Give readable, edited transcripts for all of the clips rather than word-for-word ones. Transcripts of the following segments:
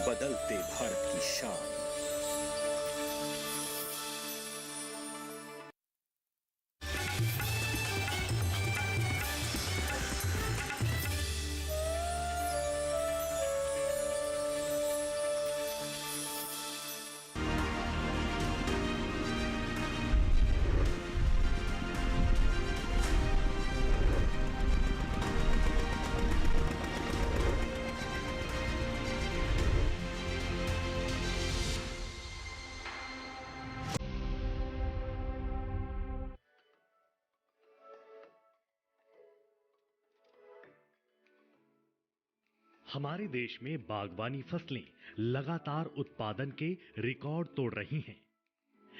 बदलते भारत की शान। हमारे देश में बागवानी फसलें लगातार उत्पादन के रिकॉर्ड तोड़ रही हैं।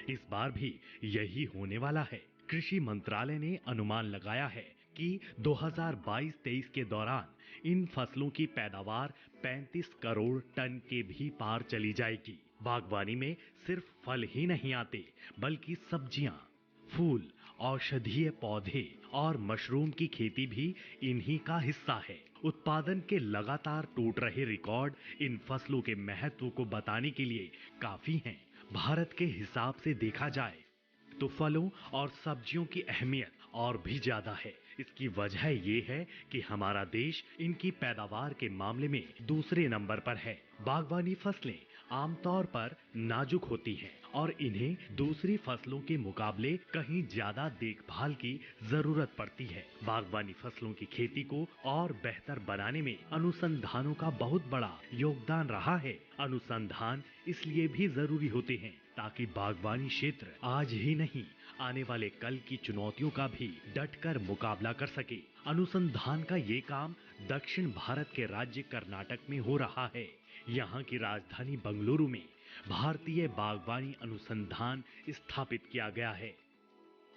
इस बार भी यही होने वाला है। कृषि मंत्रालय ने अनुमान लगाया है कि 2022-23 के दौरान इन फसलों की पैदावार 35 करोड़ टन के भी पार चली जाएगी। बागवानी में सिर्फ फल ही नहीं आते, बल्कि सब्जियां, फूल, औषधीय पौधे और मशरूम की खेती भी इन्हीं का हिस्सा है। उत्पादन के लगातार टूट रहे रिकॉर्ड इन फसलों के महत्व को बताने के लिए काफी हैं। भारत के हिसाब से देखा जाए तो फलों और सब्जियों की अहमियत और भी ज्यादा है। इसकी वजह ये है कि हमारा देश इनकी पैदावार के मामले में दूसरे नंबर पर है। बागवानी फसलें आमतौर पर नाजुक होती हैं और इन्हें दूसरी फसलों के मुकाबले कहीं ज्यादा देखभाल की जरूरत पड़ती है। बागवानी फसलों की खेती को और बेहतर बनाने में अनुसंधानों का बहुत बड़ा योगदान रहा है। अनुसंधान इसलिए भी जरूरी होते हैं ताकि बागवानी क्षेत्र आज ही नहीं, आने वाले कल की चुनौतियों का भी डटकर मुकाबला कर सके। अनुसंधान का ये काम दक्षिण भारत के राज्य कर्नाटक में हो रहा है। यहाँ की राजधानी बंगलुरु में भारतीय बागवानी अनुसंधान स्थापित किया गया है।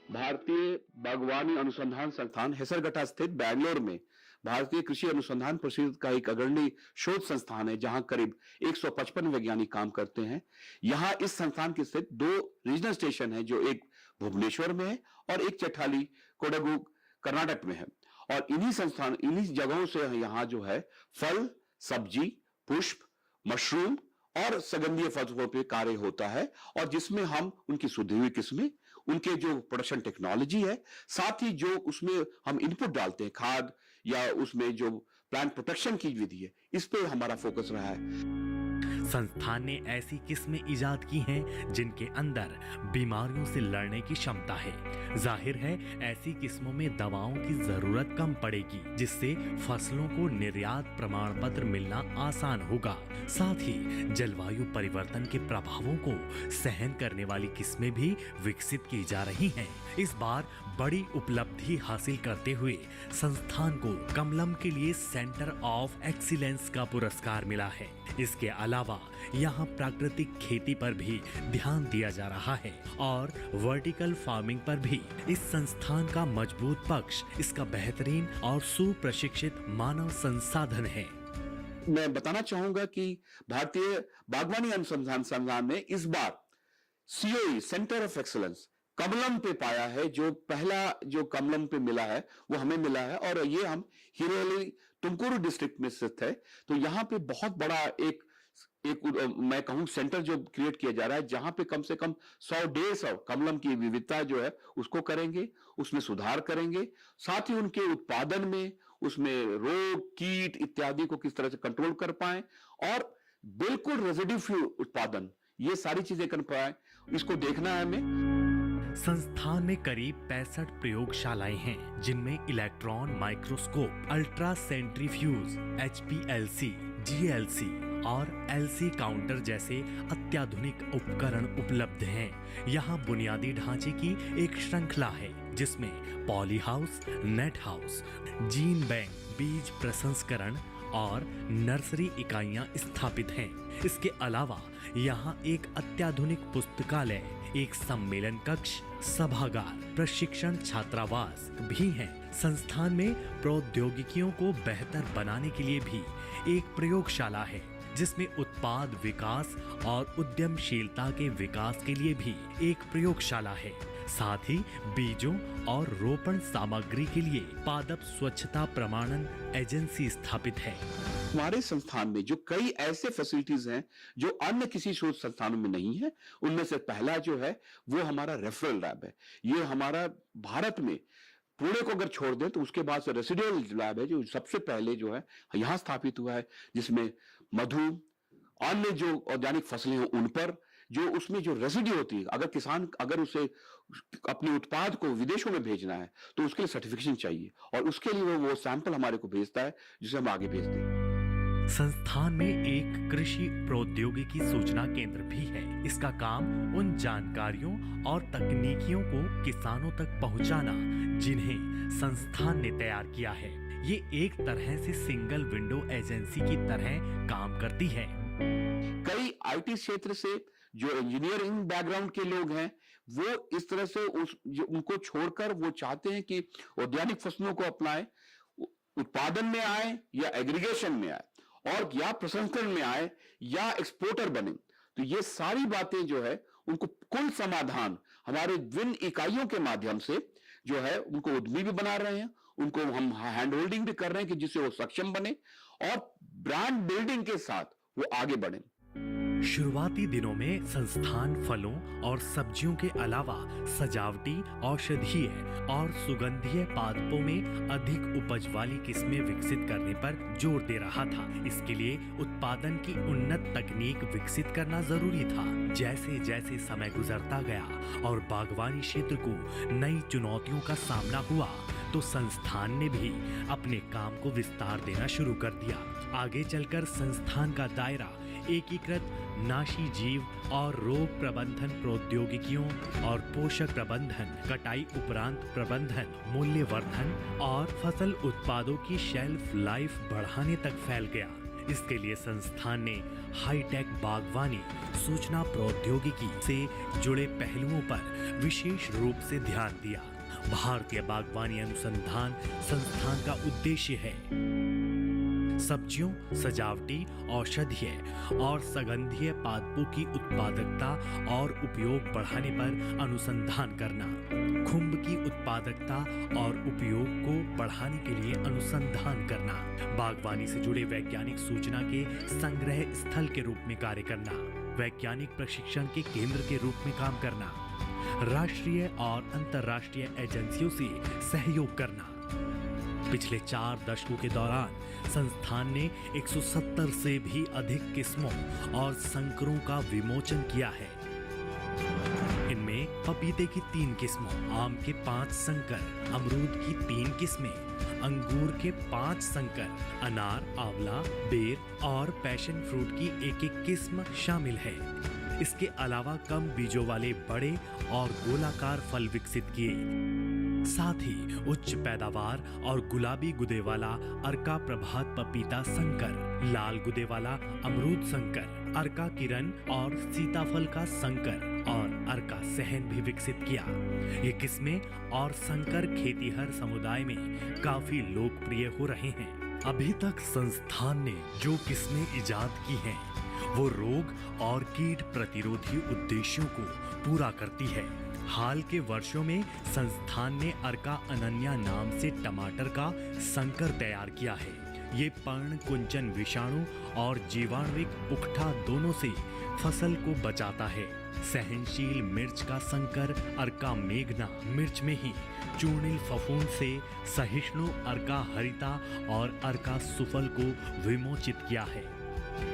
भारतीय बागवानी अनुसंधान संस्थान हेसरगट्टा स्थित बैंगलोर में भारतीय कृषि अनुसंधान परिषद का एक अग्रणी शोध संस्थान है, जहां करीब 155 वैज्ञानिक काम करते हैं। यहां इस संस्थान के स्थित 2 रीजनल स्टेशन है, जो एक भुवनेश्वर में है और एक चट्टाली कोडागु कर्नाटक में है। और इन्हीं जगहों से यहाँ जो है फल, सब्जी, पुष्प, मशरूम और सगंधीय फसलों पे कार्य होता है, और जिसमें हम उनकी शुद्ध हुई किस्में, उनके जो प्रोडक्शन टेक्नोलॉजी है, साथ ही जो उसमें हम इनपुट डालते हैं खाद या उसमें जो प्लांट प्रोटेक्शन की विधि है, इस पे हमारा फोकस रहा है। संस्थान ने ऐसी किस्में इजाद की हैं जिनके अंदर बीमारियों से लड़ने की क्षमता है। जाहिर है ऐसी किस्मों में दवाओं की जरूरत कम पड़ेगी, जिससे फसलों को निर्यात प्रमाण पत्र मिलना आसान होगा। साथ ही जलवायु परिवर्तन के प्रभावों को सहन करने वाली किस्में भी विकसित की जा रही हैं। इस बार बड़ी उपलब्धि हासिल करते हुए संस्थान को कमलम के लिए सेंटर ऑफ एक्सीलेंस का पुरस्कार मिला है। इसके अलावा यहाँ प्राकृतिक खेती पर भी ध्यान दिया जा रहा है और वर्टिकल फार्मिंग पर भी। इस संस्थान का मजबूत पक्ष इसका बेहतरीन और सुप्रशिक्षित मानव संसाधन है। मैं बताना चाहूंगा कि भारतीय बागवानी अनुसंधान संस्थान ने इस बार COE centre of excellence Kamalam पे पाया है। जो पहला जो कमलम पे मिला है वो हमें मिला है, और ये हम हिरोली तुमकुरू डिस्ट्रिक्ट में स्थित है। तो यहाँ पे बहुत बड़ा एक मैं कहूं सेंटर जो क्रिएट किया जा रहा है, जहां पे कम से कम 100-150 कमलम की विविधता जो है उसको करेंगे, उसमें सुधार करेंगे। साथ ही उनके उत्पादन में उसमें रोग, कीट इत्यादि को किस तरह से कंट्रोल कर पाए, और बिल्कुल रेजिड्यू फ्री उत्पादन, ये सारी चीजें कर पाए, इसको देखना है हमें। संस्थान में करीब 65 प्रयोगशालाएं हैं, जिनमें electron microscope, ultra centrifuge, HPLC, GLC और LC काउंटर जैसे अत्याधुनिक उपकरण उपलब्ध हैं। यहाँ बुनियादी ढांचे की एक श्रृंखला है, जिसमें poly house, net house, gene bank, बीज प्रसंस्करण और नर्सरी इकाइयां स्थापित हैं। इसके अलावा यहाँ एक अत्याधुनिक पुस्तकालय, एक सम्मेलन कक्ष, सभागार, प्रशिक्षण छात्रावास भी हैं। संस्थान में प्रौद्योगिकियों को बेहतर बनाने के लिए भी एक प्रयोगशाला है, जिसमें उत्पाद विकास और उद्यमशीलता के विकास के लिए भी एक प्रयोगशाला है। साथ ही बीजों और रोपण सामग्री के लिए पादप स्वच्छता प्रमाणन एजेंसी स्थापित है। हमारे संस्थान में जो कई ऐसे फैसिलिटीज हैं जो अन्य किसी शोध संस्थानों में नहीं है, उनमें से पहला जो है वो हमारा रेफरल लैब है। ये हमारा भारत में पुणे को अगर छोड़ दें तो उसके बाद से रेसिडुअल लैब है जो सबसे पहले जो है यहां स्थापित हुआ है, जिसमें मधु, अन्य जो ऑर्गेनिक फसलें हैं उन पर जो उसमें जो रेसिड्यू होती है, अगर किसान अगर उसे अपने उत्पाद को विदेशों में भेजना है तो उसके लिए सर्टिफिकेशन चाहिए और उसके लिए वो सैंपल हमारे को भेजता है जिसे हम आगे भेजते हैं। संस्थान में एक कृषि प्रौद्योगिकी सूचना केंद्र भी है। इसका काम उन जानकारियों और तकनीकियों को किसानों तक पहुंचाना जिन्हें संस्थान ने तैयार किया है। ये एक तरह से सिंगल विंडो एजेंसी की तरह काम करती है। कई आईटी क्षेत्र से जो इंजीनियरिंग बैकग्राउंड के लोग हैं वो इस तरह से उनको छोड़कर वो चाहते हैं कि औद्योगिक फसलों को अपनाएं, उत्पादन में आए या एग्रीगेशन में आए और या प्रसंस्करण में आए या एक्सपोर्टर बने। तो ये सारी बातें जो है उनको कुल समाधान हमारे विभिन्न इकाइयों के माध्यम से जो है उनको उद्यमी भी बना रहे हैं, उनको हम हैंड होल्डिंग भी कर रहे हैं कि जिससे वो सक्षम बने और ब्रांड बिल्डिंग के साथ वो आगे बढ़े। शुरुआती दिनों में संस्थान फलों और सब्जियों के अलावा सजावटी, औषधीय और सुगंधीय पादपों में अधिक उपज वाली किस्में विकसित करने पर जोर दे रहा था। इसके लिए उत्पादन की उन्नत तकनीक विकसित करना जरूरी था। जैसे जैसे समय गुजरता गया और बागवानी क्षेत्र को नई चुनौतियों का सामना हुआ तो संस्थान ने भी अपने काम को विस्तार देना शुरू कर दिया। आगे चलकर संस्थान का दायरा एकीकृत नाशी जीव और रोग प्रबंधन प्रौद्योगिकियों और पोषक प्रबंधन, कटाई उपरांत प्रबंधन, मूल्यवर्धन और फसल उत्पादों की शेल्फ लाइफ बढ़ाने तक फैल गया। इसके लिए संस्थान ने हाईटेक बागवानी सूचना प्रौद्योगिकी से जुड़े पहलुओं पर विशेष रूप से ध्यान दिया। भारतीय बागवानी अनुसंधान संस्थान का उद्देश्य है सब्जियों, सजावटी, औषधीय और सुगंधीय पादपों की उत्पादकता और उपयोग बढ़ाने पर अनुसंधान करना, खुम्ब की उत्पादकता और उपयोग को बढ़ाने के लिए अनुसंधान करना, बागवानी से जुड़े वैज्ञानिक सूचना के संग्रह स्थल के रूप में कार्य करना, वैज्ञानिक प्रशिक्षण के केंद्र के रूप में काम करना, राष्ट्रीय और अंतर्राष्ट्रीय एजेंसियों से सहयोग करना। पिछले 4 दशकों के दौरान संस्थान ने 170 से भी अधिक किस्मों और संकरों का विमोचन किया है। इनमें पपीते की 3 किस्मों, आम के 5 संकर, अमरूद की 3 किस्में, अंगूर के 5 संकर, अनार, आंवला, बेर और पैशन फ्रूट की एक किस्म शामिल है। इसके अलावा कम बीजों वाले बड़े और गोलाकार फल विकसित किए। साथ ही उच्च पैदावार और गुलाबी गुदे वाला अर्का प्रभात पपीता संकर, लाल गुदे वाला अमरूद संकर, अर्का किरण और सीताफल का संकर और अर्का सहन भी विकसित किया। ये किस्में और संकर खेतीहर समुदाय में काफी लोकप्रिय हो रहे हैं। अभी तक संस्थान ने जो किस्में इजाद की हैं, वो रोग और कीट प्रतिरोधी उद्देश्यों को पूरा करती है। हाल के वर्षों में संस्थान ने अर्का अनन्या नाम से टमाटर का संकर तैयार किया है। ये पर्ण कुंचन विषाणु और जीवाणुविक उकठा दोनों से फसल को बचाता है। सहनशील मिर्च का संकर अर्का मेघना मिर्च में ही चूर्णिल फफूंद से सहिष्णु अर्का हरिता और अर्का सुफल को विमोचित किया है।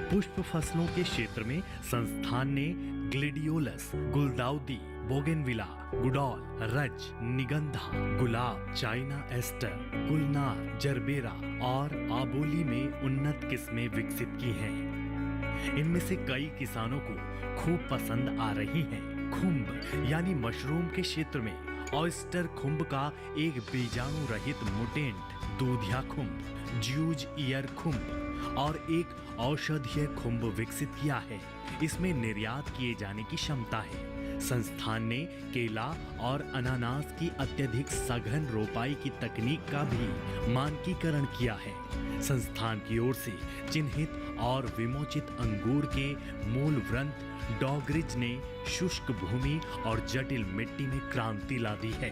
पुष्प फसलों के क्षेत्र में संस्थान ने ग्लेडियोलस, गुलदाउदी, बोगेनविला, गुडॉल, रज, निगंधा, गुलाब, चाइना एस्टर, गुलनार, जरबेरा और आबोली में उन्नत किस्में विकसित की हैं। इनमें से कई किसानों को खूब पसंद आ रही हैं। खुम्ब यानी मशरूम के क्षेत्र में ऑयस्टर खुम्ब का एक बीजाणु रहित मुटेंट, दूधिया खुम्ब, ज्यूज ईयर खुम्ब और एक औषधीय खुम्ब विकसित किया है। इसमें निर्यात किए जाने की क्षमता है। संस्थान ने केला और अनानास की अत्यधिक सघन रोपाई की तकनीक का भी मानकीकरण किया है। संस्थान की ओर से चिन्हित और विमोचित अंगूर के मूल वृंत डॉगरिज ने शुष्क भूमि और जटिल मिट्टी में क्रांति ला दी है।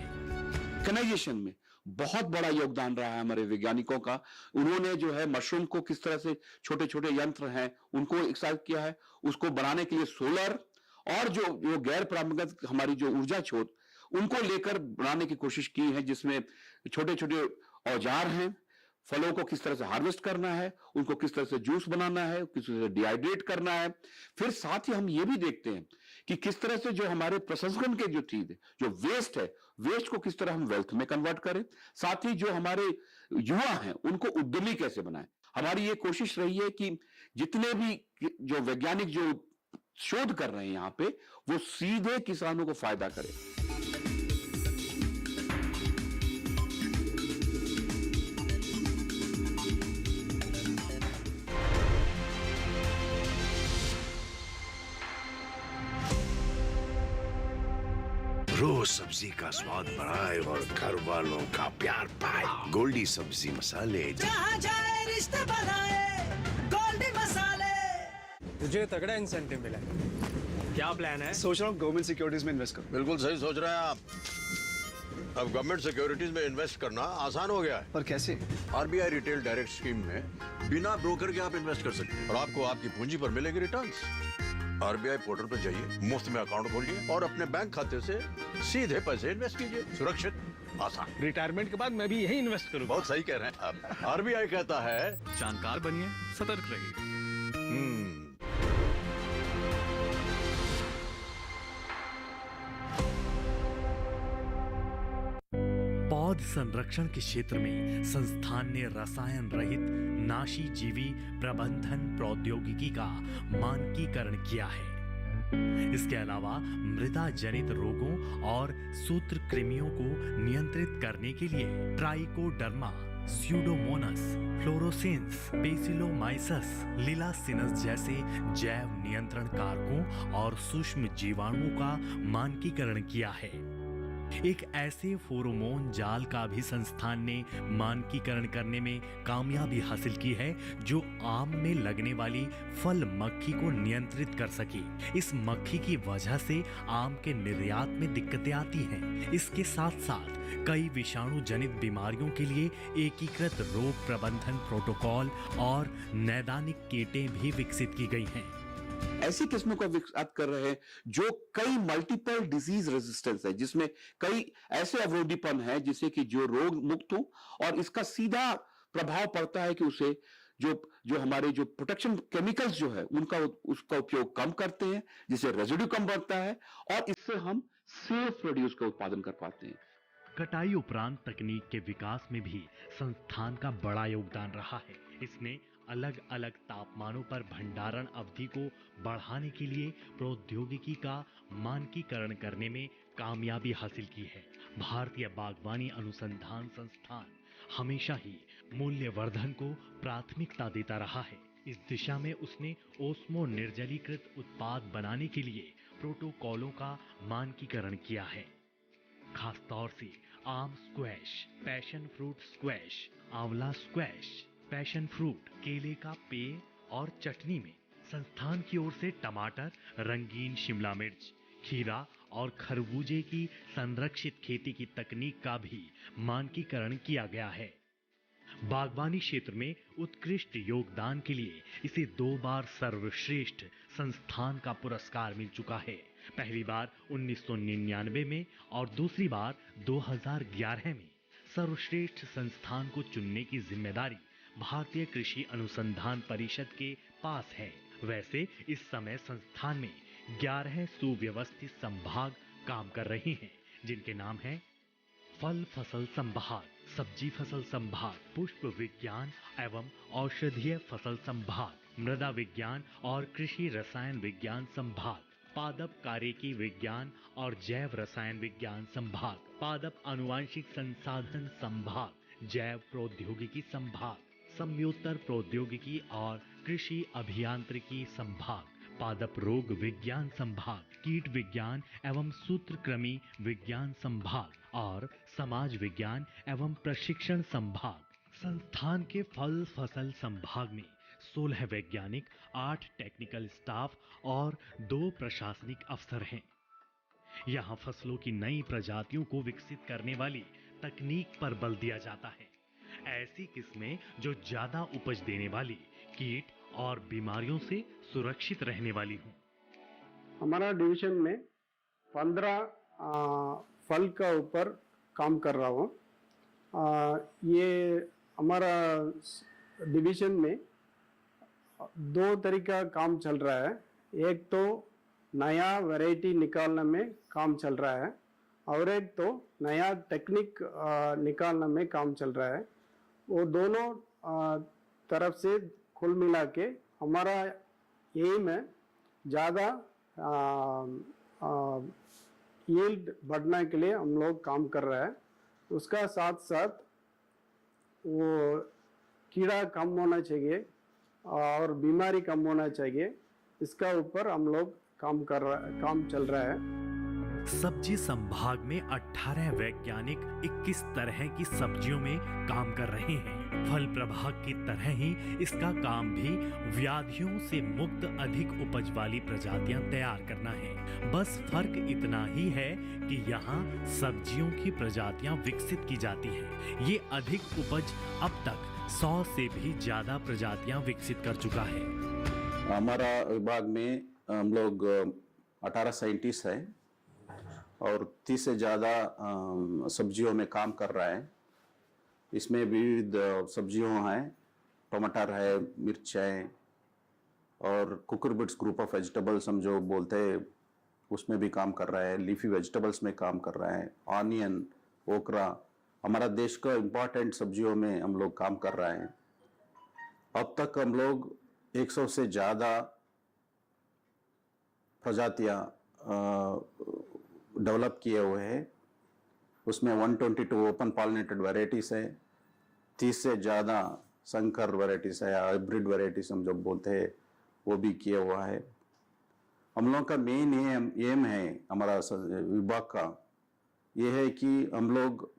कैनाइजेशन में बहुत बड़ा योगदान रहा है हमारे वैज्ञानिकों का। उन्होंने जो है मशरूम को किस तरह से छोटे छोटे यंत्र हैं उनको एक साथ किया है, उसको बनाने के लिए सोलर और जो गैर परंपरागत हमारी जो ऊर्जा स्रोत उनको लेकर बनाने की कोशिश की है, जिसमें छोटे छोटे औजार हैं, फलों को किस तरह से हार्वेस्ट करना है, उनको किस तरह से जूस बनाना है, किस तरह से डिहाइड्रेट करना है। फिर साथ ही हम ये भी देखते हैं कि किस तरह से जो हमारे प्रसंस्करण के जो चीज है, जो वेस्ट है, वेस्ट को किस तरह हम वेल्थ में कन्वर्ट करें। साथ ही जो हमारे युवा हैं उनको उद्यमी कैसे बनाएं। हमारी ये कोशिश रही है कि जितने भी जो वैज्ञानिक जो शोध कर रहे हैं यहाँ पे, वो सीधे किसानों को फायदा करें। रोज सब्जी का स्वाद बढ़ाए और घर वालों का प्यार पाए। गोल्डी सब्जी मसाले। जहाँ जाए रिश्ते बनाए गोल्डी मसाले। तुझे तगड़ा इंसेंटिव मिला है। क्या प्लान है? सोच रहा हूँ गवर्नमेंट सिक्योरिटीज में इन्वेस्ट करूँ। बिल्कुल सही सोच रहे हैं आप। अब गवर्नमेंट सिक्योरिटीज में इन्वेस्ट करना आसान हो गया है। पर कैसे? आरबीआई रिटेल डायरेक्ट स्कीम में बिना ब्रोकर के आप इन्वेस्ट कर सकते हैं और आपको आपकी पूंजी पर मिलेंगे रिटर्न्स। आरबीआई पोर्टल पर जाइए, मुफ्त में अकाउंट खोलिए और अपने बैंक खाते से सीधे पैसे इन्वेस्ट कीजिए। सुरक्षित, आसान। रिटायरमेंट के बाद मैं भी यही इन्वेस्ट करूंगा। बहुत सही कह रहे हैं आप। आरबीआई कहता है जानकार बनिए, सतर्क रहिए। पौध संरक्षण के क्षेत्र में संस्थान ने रसायन रहित नाशी जीवी प्रबंधन प्रौद्योगिकी का मानकीकरण किया है। इसके अलावा मृदा जनित रोगों और सूत्रकृमियों को नियंत्रित करने के लिए ट्राइकोडर्मा, स्यूडोमोनास, फ्लोरोसेंस, बेसिलोमाइसस, लिलासिनस जैसे जैव नियंत्रण कारकों और सूक्ष्म जीवाणुओं का मानकीकरण किया है। एक ऐसे फेरोमोन जाल का भी संस्थान ने मानकीकरण करने में कामयाबी हासिल की है जो आम में लगने वाली फल मक्खी को नियंत्रित कर सके। इस मक्खी की वजह से आम के निर्यात में दिक्कतें आती हैं। इसके साथ साथ कई विषाणु जनित बीमारियों के लिए एकीकृत रोग प्रबंधन प्रोटोकॉल और नैदानिक किटें भी विकसित की गई हैं। ऐसी किस्मों का विकास कर रहे हैं जो कई मल्टीपल डिजीज रेजिस्टेंस है, जिसमें कई ऐसे अवरोधीपन है जिससे कि जो रोग मुक्त हो और इसका सीधा प्रभाव पड़ता है कि उसे जो हमारे जो प्रोटेक्शन केमिकल्स जो है उनका उसका उपयोग कम करते हैं, जिससे रेजिड्यू कम बढ़ता है और इससे हम सेफ प्रोड्यूस का उत्पादन कर पाते हैं। कटाई उपरांत तकनीक के विकास में भी संस्थान का बड़ा योगदान रहा है। इसने अलग अलग तापमानों पर भंडारण अवधि को बढ़ाने के लिए प्रौद्योगिकी का मानकीकरण करने में कामयाबी हासिल की है। भारतीय बागवानी अनुसंधान संस्थान हमेशा ही मूल्यवर्धन को प्राथमिकता देता रहा है। इस दिशा में उसने ओस्मो निर्जलीकृत उत्पाद बनाने के लिए प्रोटोकॉलों का मानकीकरण किया है। खासतौर से आम स्क्वैश, पैशन फ्रूट स्क्वैश, आंवला स्क्वैश, पैशन फ्रूट, केले का पेय और चटनी में संस्थान की ओर से टमाटर, रंगीन शिमला मिर्च, खीरा और खरबूजे की संरक्षित खेती की तकनीक का भी मानकीकरण किया गया है। बागवानी क्षेत्र में उत्कृष्ट योगदान के लिए इसे 2 बार सर्वश्रेष्ठ संस्थान का पुरस्कार मिल चुका है। पहली बार 1999 में और दूसरी बार 2011 में। सर्वश्रेष्ठ संस्थान को चुनने की जिम्मेदारी भारतीय कृषि अनुसंधान परिषद के पास है। वैसे इस समय संस्थान में 11 सुव्यवस्थित संभाग काम कर रहे हैं, जिनके नाम हैं फल फसल संभाग, सब्जी फसल संभाग, पुष्प विज्ञान एवं औषधीय फसल संभाग, मृदा विज्ञान और कृषि रसायन विज्ञान संभाग, पादप कार्यकी विज्ञान और जैव रसायन विज्ञान संभाग, पादप आनुवांशिक संसाधन संभाग, जैव प्रौद्योगिकी संभाग, समयोत्तर प्रौद्योगिकी और कृषि अभियांत्रिकी संभाग, पादप रोग विज्ञान संभाग, कीट विज्ञान एवं सूत्रकृमि विज्ञान संभाग और समाज विज्ञान एवं प्रशिक्षण संभाग। संस्थान के फल फसल संभाग में 16 वैज्ञानिक, 8 टेक्निकल स्टाफ और 2 प्रशासनिक अफसर हैं। यहाँ फसलों की नई प्रजातियों को विकसित करने वाली तकनीक पर बल दिया जाता है। ऐसी किस्में जो ज्यादा उपज देने वाली, कीट और बीमारियों से सुरक्षित रहने वाली हों। हमारा डिवीजन में 15 फल का ऊपर काम कर रहा हूँ। ये हमारा डिवीजन में 2 तरीका काम चल रहा है। एक तो नया वैरायटी निकालने में काम चल रहा है और एक तो नया टेक्निक निकालने में काम चल रहा है। वो दोनों तरफ से कुल मिला के हमारा एम है ज़्यादा यील्ड बढ़ने के लिए हम लोग काम कर रहे हैं। उसका साथ साथ वो कीड़ा कम होना चाहिए और बीमारी कम होना चाहिए, इसका ऊपर हम लोग काम चल रहा है। सब्जी संभाग में 18 वैज्ञानिक 21 तरह की सब्जियों में काम कर रहे हैं। फल प्रभाग की तरह ही इसका काम भी व्याधियों से मुक्त अधिक उपज वाली प्रजातियां तैयार करना है। बस फर्क इतना ही है कि यहाँ सब्जियों की प्रजातियां विकसित की जाती हैं। ये अधिक उपज अब तक 100 से भी ज्यादा प्रजातियां विकसित कर चुका है। हमारा विभाग में हम लोग 18 साइंटिस्ट हैं और 30 से ज़्यादा सब्जियों में काम कर रहा है। इसमें विविध सब्जियों हैं, टमाटर है, मिर्च है और कुकुरबिट्स ग्रुप ऑफ वेजिटेबल्स हम जो बोलते हैं उसमें भी काम कर रहा है। लीफी वेजिटेबल्स में काम कर रहा है, ऑनियन, ओकरा, हमारा देश का इम्पोर्टेंट सब्जियों में हम लोग काम कर रहे हैं। अब तक हम लोग 100 से ज़्यादा प्रजातियाँ डेवलप किए हुए हैं। उसमें 122 ओपन पॉलिनेटेड वैरायटीज़ है, 30 से ज़्यादा संकर वैरायटीज़ है, हाइब्रिड वैरायटीज़ हम जो बोलते हैं वो भी किया हुआ है। हम लोग का मेन एम है हमारा विभाग का ये है कि हम लोग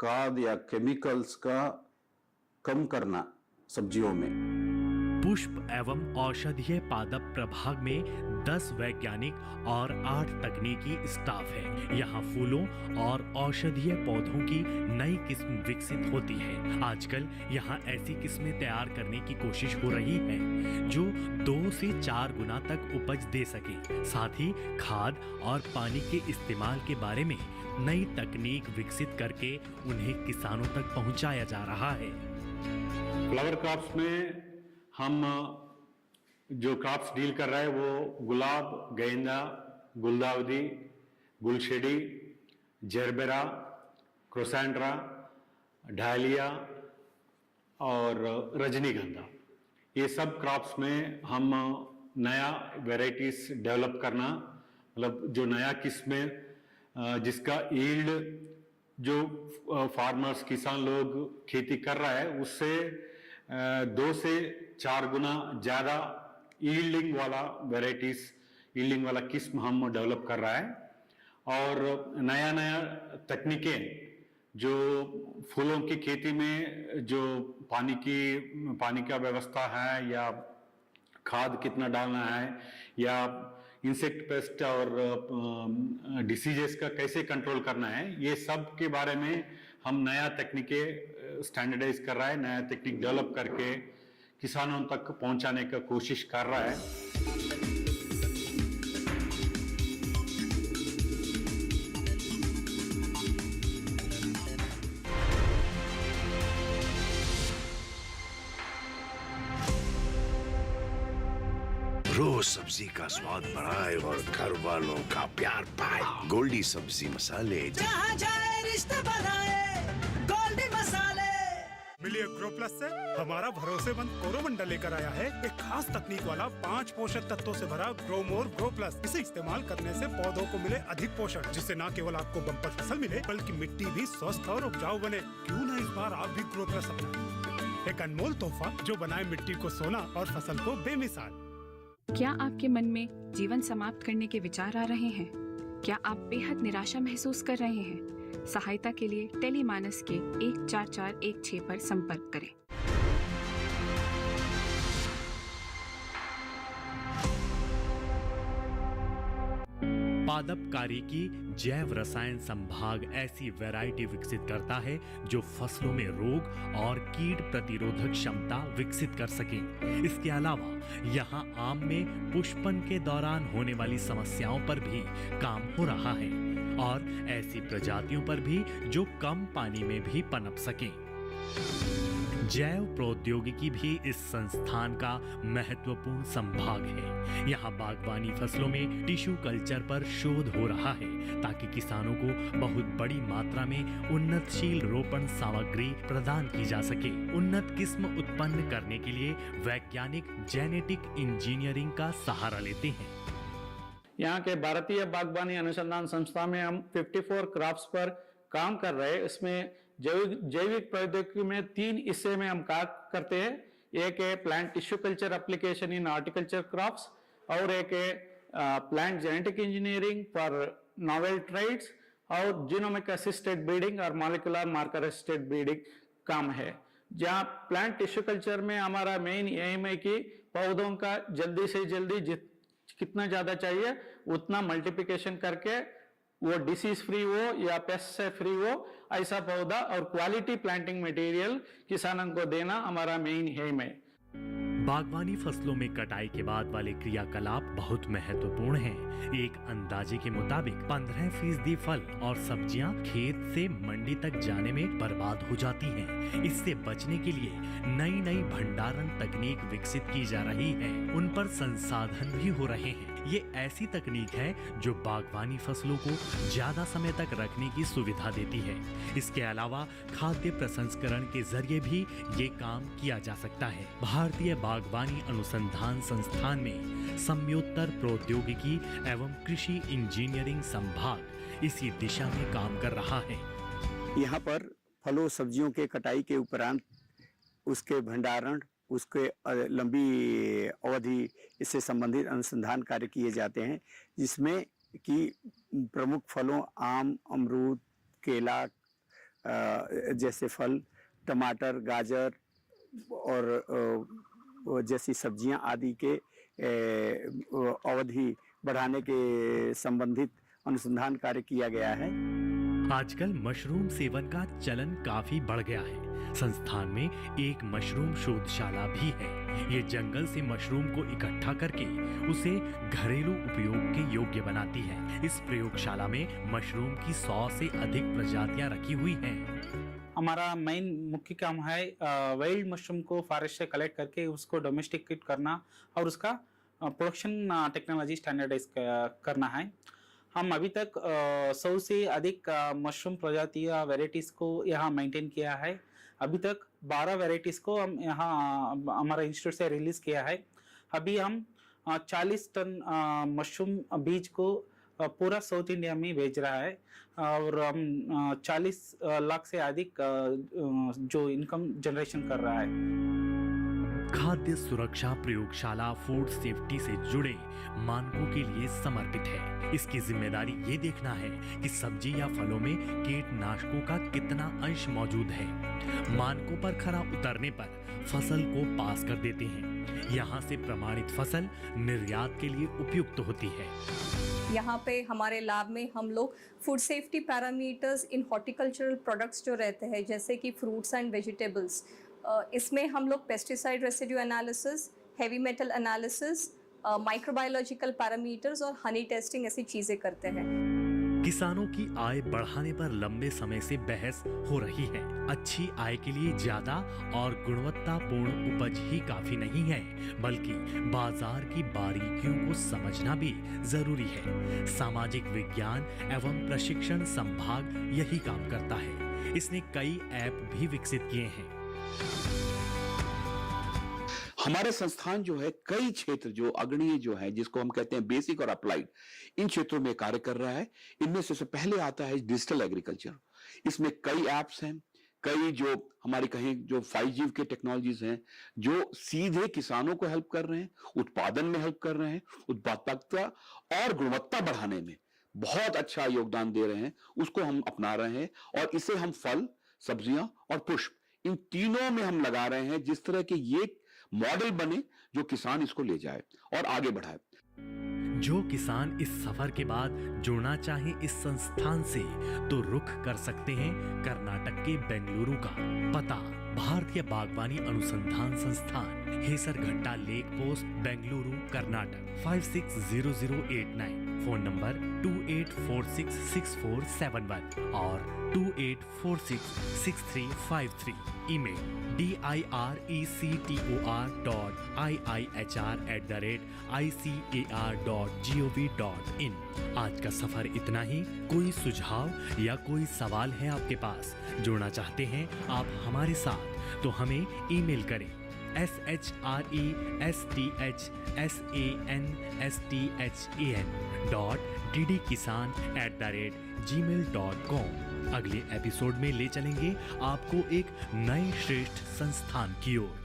खाद या केमिकल्स का कम करना सब्जियों में। पुष्प एवं औषधीय पादप प्रभाग में 10 वैज्ञानिक और 8 तकनीकी स्टाफ है। यहाँ फूलों और औषधीय पौधों की नई किस्म विकसित होती है। आजकल यहाँ ऐसी किस्में तैयार करने की कोशिश हो रही है जो 2 से 4 गुना तक उपज दे सके। साथ ही खाद और पानी के इस्तेमाल के बारे में नई तकनीक विकसित करके उन्हें किसानों तक पहुँचाया जा रहा है। फ्लावर क्रॉप्स में हम जो क्रॉप्स डील कर रहे हैं वो गुलाब, गेंदा, गुलदाउदी, गुलशेडी, जरबेरा, क्रोसेंड्रा, डालिया और रजनीगंधा, ये सब क्रॉप्स में हम नया वैरायटीज डेवलप करना, मतलब जो नया किस्में जिसका यील्ड जो फार्मर्स किसान लोग खेती कर रहा है उससे 2 से 4 गुना ज़्यादा यील्डिंग वाला वैरायटीज, यील्डिंग वाला किस्म हम डेवलप कर रहा है। और नया नया तकनीकें जो फूलों की खेती में जो पानी का व्यवस्था है या खाद कितना डालना है या इंसेक्ट पेस्ट और डिसीजेस का कैसे कंट्रोल करना है, ये सब के बारे में हम नया तकनीकें स्टैंडर्डाइज कर रहा है, नया तकनीक डेवलप करके किसानों तक पहुंचाने का कोशिश कर रहा है। रोज सब्जी का स्वाद बढ़ाए और घर वालों का प्यार पाए। गोल्डी सब्जी मसाले, जहाँ जाए रिश्ते बनाए, गोल्डी मसाले। मिलिए ग्रो प्लस से हमारा भरोसेमंद कोरोमंडल लेकर आया है एक खास तकनीक वाला 5 पोषक तत्वों से भरा ग्रो मोर ग्रो प्लस। इसे इस्तेमाल करने से पौधों को मिले अधिक पोषण, जिससे न केवल आपको बम्पर फसल मिले बल्कि मिट्टी भी स्वस्थ और उपजाऊ बने। क्यों न इस बार आप भी ग्रो प्लस अपनाएं, एक अनमोल तोहफा जो बनाए मिट्टी को सोना और फसल को बेमिसाल। क्या आपके मन में जीवन समाप्त करने के विचार आ रहे हैं? क्या आप बेहद निराशा महसूस कर रहे हैं? सहायता के लिए टेलीमानस के 14416 पर संपर्क करें। पादपकारी की जैव रसायन संभाग ऐसी वैरायटी विकसित करता है जो फसलों में रोग और कीट प्रतिरोधक क्षमता विकसित कर सके। इसके अलावा यहाँ आम में पुष्पन के दौरान होने वाली समस्याओं पर भी काम हो रहा है और ऐसी प्रजातियों पर भी जो कम पानी में भी पनप सके। जैव प्रौद्योगिकी भी इस संस्थान का महत्वपूर्ण संभाग है। यहाँ बागवानी फसलों में टिश्यू कल्चर पर शोध हो रहा है ताकि किसानों को बहुत बड़ी मात्रा में उन्नतशील रोपण सामग्री प्रदान की जा सके। उन्नत किस्म उत्पन्न करने के लिए वैज्ञानिक जेनेटिक इंजीनियरिंग का सहारा लेते हैं। यहाँ के भारतीय बागवानी अनुसंधान संस्था में हम 54 क्रॉप्स पर काम कर रहे हैं। इसमें जैविक प्रौद्योगिकी में 3 हिस्से में हम काम करते हैं। एक है plant tissue culture application in horticulture crops और एक है plant genetic engineering for novel traits और जीनोमिक असिस्टेड ब्रीडिंग और मॉलिक्यूलर मार्कर असिस्टेड ब्रीडिंग काम है। जहाँ प्लांट टिश्यू कल्चर में हमारा मेन एम है कि पौधों का जल्दी से जल्दी कितना ज्यादा चाहिए उतना मल्टीप्लिकेशन करके वो डिसीज फ्री हो या पेस्ट से फ्री हो ऐसा पौधा और क्वालिटी प्लांटिंग मटेरियल किसानों को देना हमारा मेन एम है। बागवानी फसलों में कटाई के बाद वाले क्रियाकलाप बहुत महत्वपूर्ण हैं। एक अंदाजे के मुताबिक 15% फल और सब्जियां खेत से मंडी तक जाने में बर्बाद हो जाती हैं। इससे बचने के लिए नई नई भंडारण तकनीक विकसित की जा रही है। उन पर संसाधन भी हो रहे हैं। ये ऐसी तकनीक है जो बागवानी फसलों को ज्यादा समय तक रखने की सुविधा देती है। इसके अलावा खाद्य प्रसंस्करण के जरिए भी ये काम किया जा सकता है। भारतीय बागवानी अनुसंधान संस्थान में समयोत्तर प्रौद्योगिकी एवं कृषि इंजीनियरिंग संभाग इसी दिशा में काम कर रहा है। यहाँ पर फलों सब्जियों के कटाई के उपरांत उसके भंडारण, उसके लंबी अवधि इससे संबंधित अनुसंधान कार्य किए जाते हैं, जिसमें कि प्रमुख फलों आम, अमरूद, केला जैसे फल, टमाटर, गाजर और जैसी सब्जियां आदि के अवधि बढ़ाने के संबंधित अनुसंधान कार्य किया गया है। आजकल मशरूम सेवन का चलन काफी बढ़ गया है। संस्थान में एक मशरूम शोधशाला भी है। ये जंगल से मशरूम को इकट्ठा करके उसे घरेलू उपयोग के योग्य बनाती है। इस प्रयोगशाला में मशरूम की 100 से अधिक प्रजातियां रखी हुई हैं। हमारा मेन मुख्य काम है वाइल्ड मशरूम को फॉरेस्ट से कलेक्ट करके उसको डोमेस्टिकेट करना और उसका प्रोडक्शन टेक्नोलॉजी स्टैंडर्डाइज करना है। हम अभी तक 100 से अधिक मशरूम प्रजातियां वेराइटीज़ को यहाँ मेंटेन किया है। अभी तक 12 वेराइटीज़ को हम यहाँ हमारा इंस्टीट्यूट से रिलीज किया है। अभी हम 40 टन मशरूम बीज को पूरा साउथ इंडिया में भेज रहा है और हम 40 लाख से अधिक जो इनकम जनरेशन कर रहा है। खाद्य सुरक्षा प्रयोगशाला फूड सेफ्टी से जुड़े मानकों के लिए समर्पित है। इसकी जिम्मेदारी ये देखना है कि सब्जी या फलों में कीटनाशकों का कितना अंश मौजूद है। मानकों पर खरा उतरने पर फसल को पास कर देते हैं। यहाँ से प्रमाणित फसल निर्यात के लिए उपयुक्त होती है। यहाँ पे हमारे लैब में हम लोग फूड सेफ्टी पैरामीटर्स इन हॉर्टिकल्चरल प्रोडक्ट्स जो रहते हैं जैसे कि फ्रूट्स एंड वेजिटेबल्स, इसमें हम लोग pesticide residue analysis, heavy metal analysis, microbiological parameters और हनी टेस्टिंग ऐसी चीज़ें करते हैं। किसानों की आय बढ़ाने पर लंबे समय से बहस हो रही है। अच्छी आय के लिए ज्यादा और गुणवत्तापूर्ण उपज ही काफी नहीं है, बल्कि बाजार की बारीकियों को समझना भी जरूरी है। सामाजिक विज्ञान एवं प्रशिक्षण संभाग यही काम करता है। इसने कई ऐप भी विकसित किए हैं। हमारे संस्थान जो है कई क्षेत्र जो अग्रणीय जो है जिसको हम कहते हैं बेसिक और अप्लाइड, इन क्षेत्रों में कार्य कर रहा है। इनमें से पहले आता है डिजिटल एग्रीकल्चर। इसमें कई ऐप्स हैं, कई जो हमारी कहीं जो 5G के टेक्नोलॉजीज हैं जो सीधे किसानों को हेल्प कर रहे हैं, उत्पादन में हेल्प कर रहे हैं, उत्पादकता और गुणवत्ता बढ़ाने में बहुत अच्छा योगदान दे रहे हैं, उसको हम अपना रहे हैं और इसे हम फल, सब्जियां और पुष्प इन तीनों में हम लगा रहे हैं, जिस तरह के ये मॉडल बने जो किसान इसको ले जाए और आगे बढ़ाए। जो किसान इस सफर के बाद जुड़ना चाहे इस संस्थान से तो रुख कर सकते हैं कर्नाटक के बेंगलुरु का। पता भारतीय बागवानी अनुसंधान संस्थान, Hesaraghatta lake post, Bengaluru, Karnataka 560089। Phone number 28466471 और 28466353। Email director@iihr.gov.in। आज का सफर इतना ही। कोई सुझाव या कोई सवाल है आपके पास, जुड़ना चाहते हैं आप हमारे साथ, तो हमें ईमेल करें shresthansan.ddkisan@gmail.com। अगले एपिसोड में ले चलेंगे आपको एक नए श्रेष्ठ संस्थान की ओर।